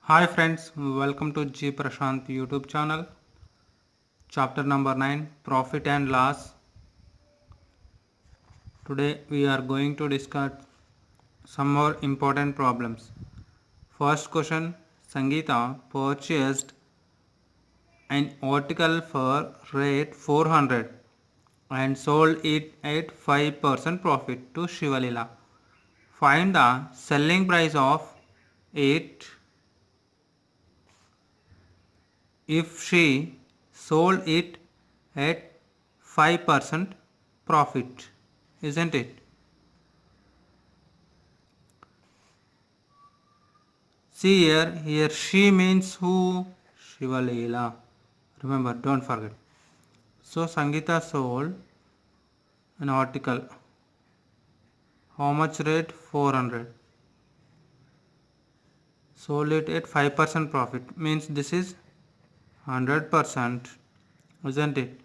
Hi friends, welcome to G Prashant YouTube channel. Chapter number 9, Profit and Loss. Today we are going to discuss some more important problems. First question, Sangeeta purchased an article for rate 400 and sold it at 5% profit to Shivalila. Find the selling price of it if she sold it at 5% profit, isn't it? See here she means who? Shivalila. Remember, don't forget. So Sangeeta sold an article. How much rate? 400. Sold it at 5% profit. Means this is 100%, isn't it?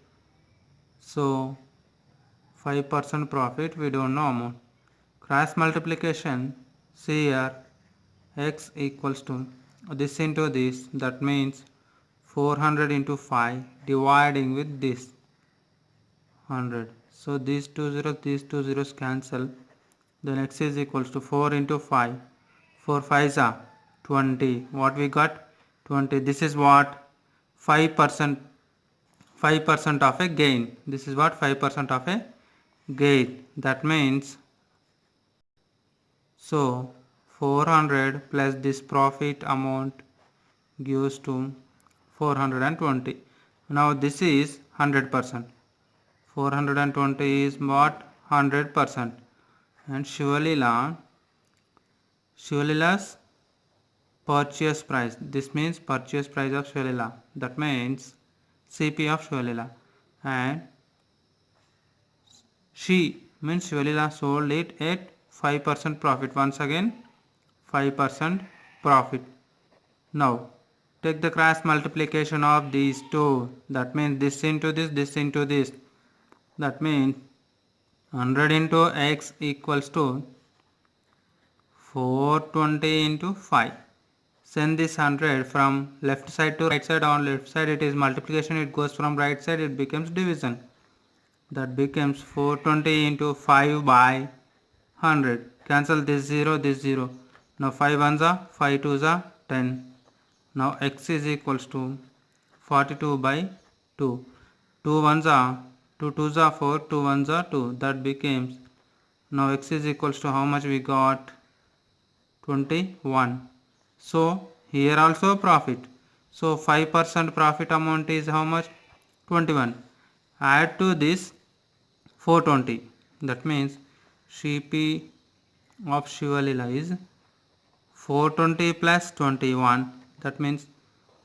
So 5% profit, we don't know amount. Cross multiplication, see here, x equals to this into this, that means 400 into 5 dividing with this 100. So these two zeros cancel, then x is equals to 4 into 5, 4 5s are 20. What we got? 20. This is what? 5%, 5% of a gain. This is what? 5% of a gain. That means, so 400 plus this profit amount gives to 420. Now this is 100%. 420 is what? 100%. And Shivalila's purchase price. This means purchase price of Shivalila. That means CP of Shivalila. And she means Shivalila sold it at 5% profit. Once again 5% profit. Now take the cross multiplication of these two. That means this into this into this. That means 100 into x equals to 420 into 5. Send this 100 from left side to right side. On left side it is multiplication, it goes from right side, it becomes division. That becomes 420 into 5 by 100. Cancel this 0, this 0. Now 5 ones are 5 twos are 10. Now x is equals to 42 by 2. 2 ones are 2 twos are 4, 2 ones are 2. That becomes, now x is equals to how much we got? 21. So here also profit. So 5% profit amount is how much? 21. Add to this 420. That means CP of Shivalila is 420 plus 21. That means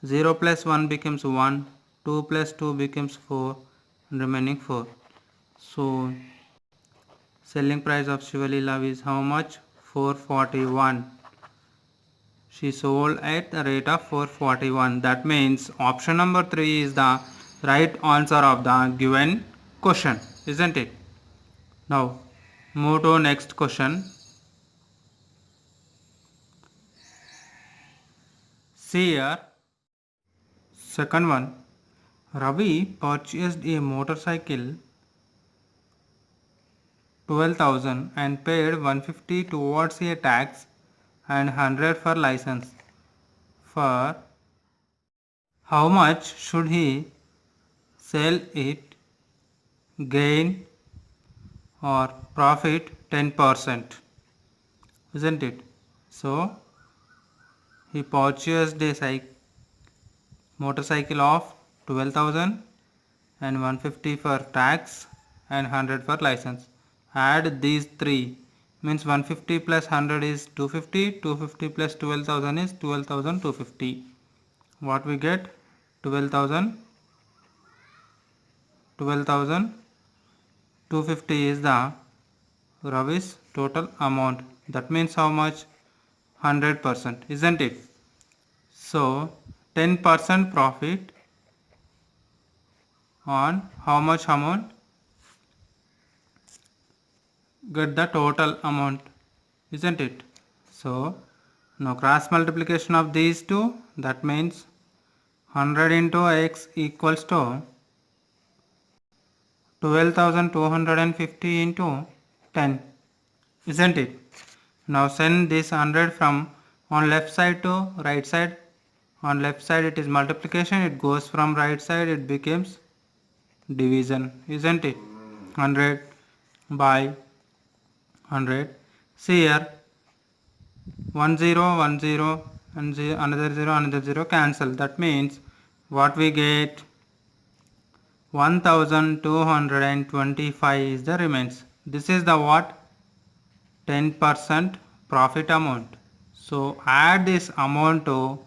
0 plus 1 becomes 1, 2 plus 2 becomes 4, and remaining 4. So selling price of Shivalila is how much? 441. She sold at the rate of 441. That means option number 3 is the right answer of the given question, isn't it? Now move to next question. See here, second one. Ravi purchased a motorcycle 12,000 and paid 150 towards a tax and 100 for license. For how much should he sell it, gain or profit 10%, isn't it? So he purchased a motorcycle of 12,000 and 150 for tax and 100 for license. Add these three, means 150 plus 100 is 250, 250 plus 12,000 is 12,250. What we get? 12,000, 12,250 is the Ravi's total amount. That means how much? 100%, isn't it? So 10% profit on how much amount? Get the total amount, isn't it? So Now cross multiplication of these two, that means 100 into x equals to 12,250 into 10, isn't it? Now send this 100 from on left side to right side. On left side it is multiplication, it goes from right side, it becomes division, isn't it? 100 by 100. See here, 1 0 1 0 and another 0 cancel. That means what we get, 1225 is the remains. This is the what? 10% profit amount. So add this amount to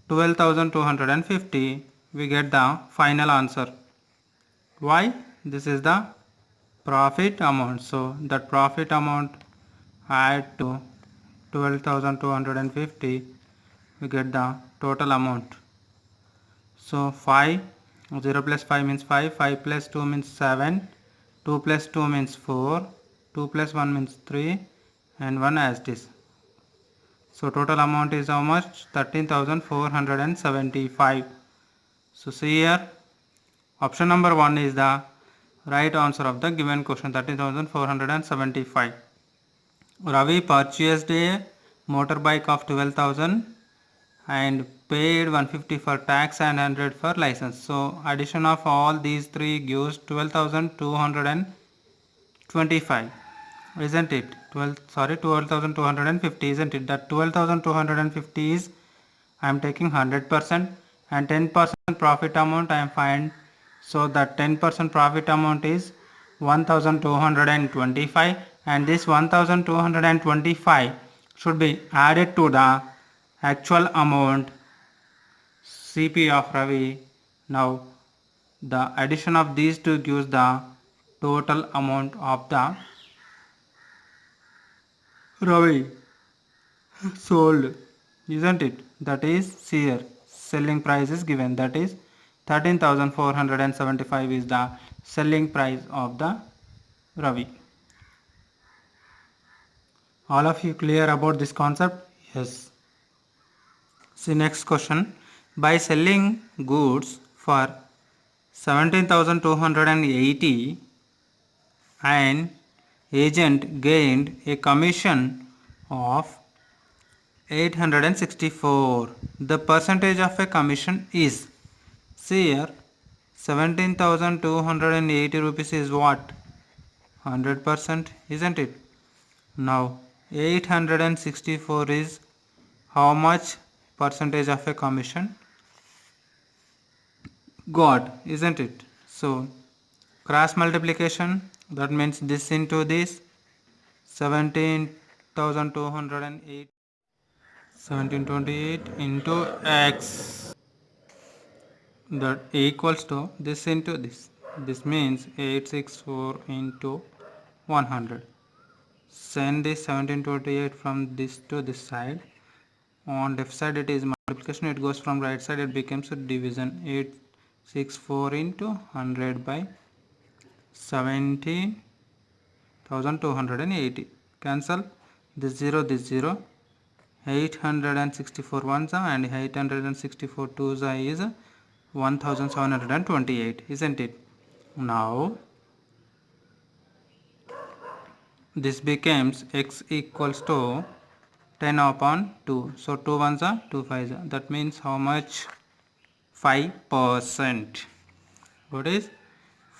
12,250, we get the final answer. Why? This is the profit amount. So that profit amount add to 12,250, we get the total amount. So 5, 0 plus 5 means 5, 5 plus 2 means 7, 2 plus 2 means 4, 2 plus 1 means 3, and 1 as this. So total amount is how much? 13,475. So see here, option number 1 is the right answer of the given question, 13,475. Ravi purchased a motorbike of 12,000 and paid 150 for tax and 100 for license. So addition of all these three gives 12,225, isn't it? 12,250, isn't it? That 12,250 is, I am taking 100% and 10% profit amount I am find. So that 10% profit amount is 1,225, and this 1,225 should be added to the actual amount CP of Ravi. Now the addition of these two gives the total amount of the Ravi sold, isn't it? That is here selling price is given, that is 13,475 is the selling price of the Ravi. All of you clear about this concept? Yes. See next question. By selling goods for 17,280, an agent gained a commission of 864. The percentage of a commission is, see here, 17,280 rupees is what? 100%, isn't it? Now 864 is how much percentage of a commission got, isn't it? So cross multiplication, that means this into this, 17,208, 1728 into x, that equals to this into this. This means 864 into 100. Send this 1728 from this to this side. On left side it is multiplication, it goes from right side, it becomes a division. 864 into 100 by 17,280. Cancel this 0, this 0. 864 ones and 864 twos is 1728, isn't it? Now this becomes x equals to 10 upon 2. So 2 ones are 2 fives are. That means how much? 5%. What is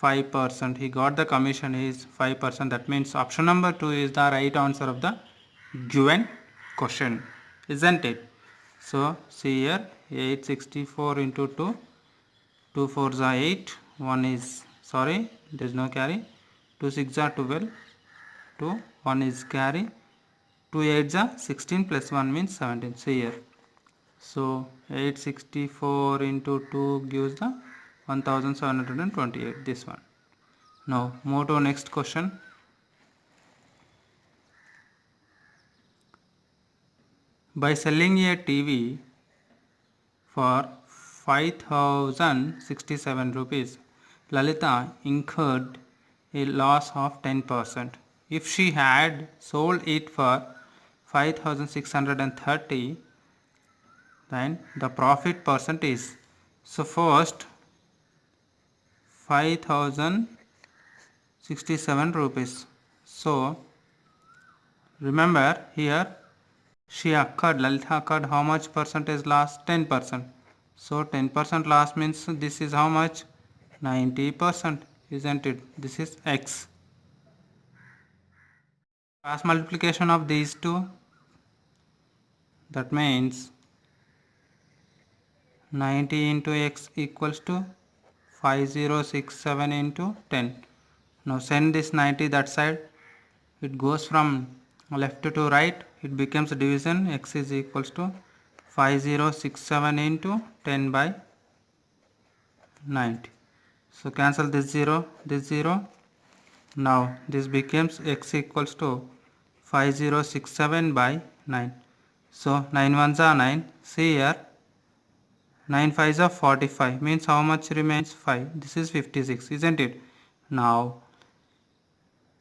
5%? He got the commission is 5%. That means option number 2 is the right answer of the given question, isn't it? So see here, 864 into 2, 2 4s are 8, 1 is, sorry, there is no carry, 2 6 are 12, 2 1 is carry, 2 8s are 16 plus 1 means 17. See here. So 864 into 2 gives the 1728, this one. Now move to next question. By selling a TV for 5,067 rupees, Lalita incurred a loss of 10%. If she had sold it for 5630, then the profit percent is, so first 5067 rupees. So remember here Lalita occurred how much percentage loss? 10%. So 10% loss means this is how much? 90%, isn't it? This is X. Cross multiplication of these two, that means 90 into X equals to 5067 into 10. Now send this 90 that side. It goes from left to right. It becomes division. X is equals to 5067 into 10 by 90. So cancel this 0, this 0. Now this becomes X equals to 5067 by 9. So 9 ones are 9. See here, 9 5s are 45. Means how much remains? 5. This is 56, isn't it? Now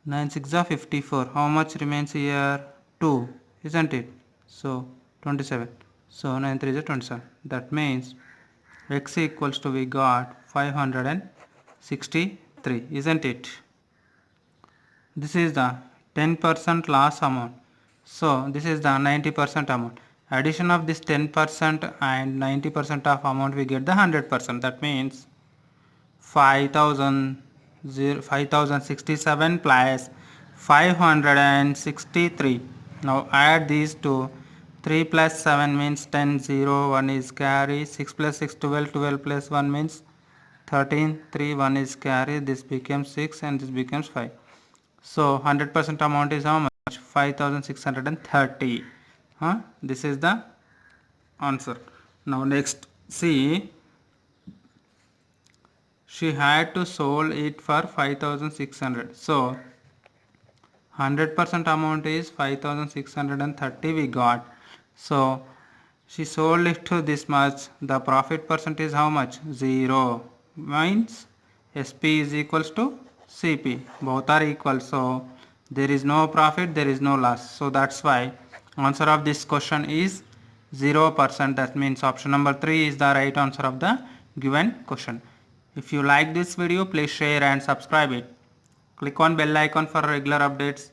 9 6 are 54. How much remains here? 2, isn't it? So 27. So 9 3 is 27. That means X equals to, we got 563, isn't it? This is the 10% loss amount. So this is the 90% amount. Addition of this 10% and 90% of amount, we get the 100%. That means 5067 plus 563. Now add these two. 3 plus 7 means 10, 0, 1 is carry. 6 plus 6, 12, 12 plus 1 means 13, 3, 1 is carry. This becomes 6 and this becomes 5. So 100% amount is how much? 5630. This is the answer. Now next, see, she had to sold it for 5600. So 100% amount is 5630 we got. So she sold it to this much. The profit percent is how much? 0. Means SP is equals to CP. Both are equal. So there is no profit, there is no loss. So that's why answer of this question is 0%. That means option number 3 is the right answer of the given question. If you like this video, please share and subscribe it. Click on bell icon for regular updates.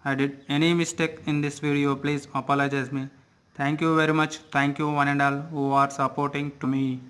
I did any mistake in this video, please apologize me. Thank you very much. Thank you one and all who are supporting to me.